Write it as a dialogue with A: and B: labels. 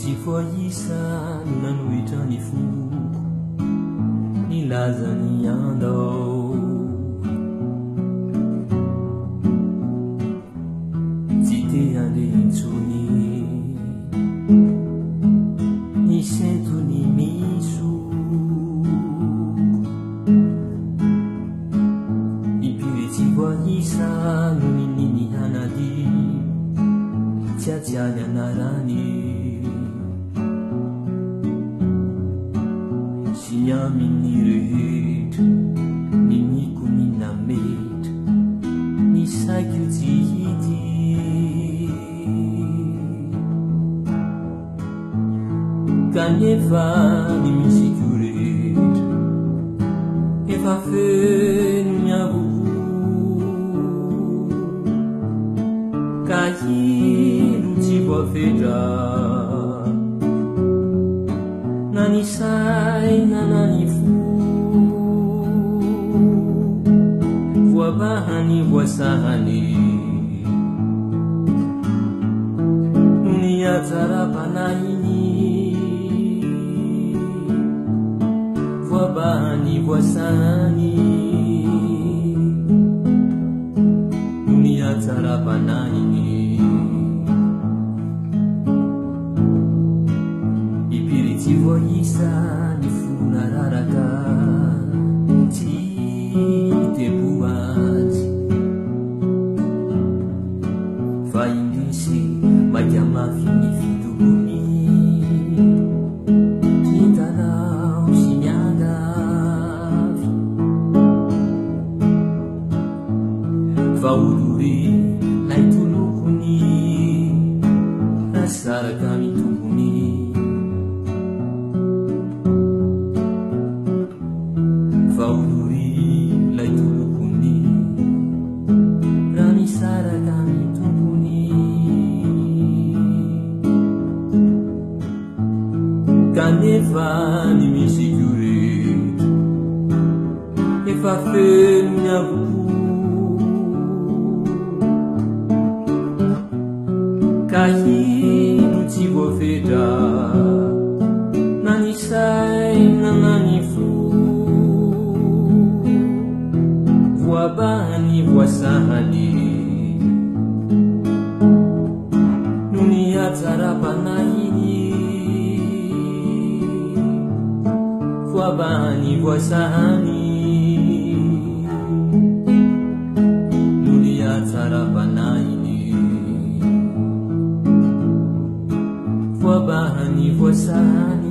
A: Sifoyisa nanuita ni fuko nilaza ni andao Zite ande insuni ni sentu ni misu Ipiri sifoyisa nuni hanadi Tia narani Siya minirit Nini kuminamit Ni sakutihiti Kanyefa ni misikurit Efa fe nunyabu Kahi lutiwa feda Nani sai na nani fu Wa bahani wa sahani Dunia tarapana ini Wa bahani wa sahani Dunia tarapana ini Sifoyisa ni funararaka Ti te buati Faindisi majama fini fiduguni Tintanau sinyagavi Fauduri laitulukuni Nasara kami tukuni Fauduri laitulukuni Rani sara kami tumpuni Kanefa ni misikurit Efa fe nunyabu Kahi lutiwa feda Nani sai na nani fu Wabani wasahani Dunia tarapana ini Wabani wasahani Dunia tarapana ini Wabani wasahani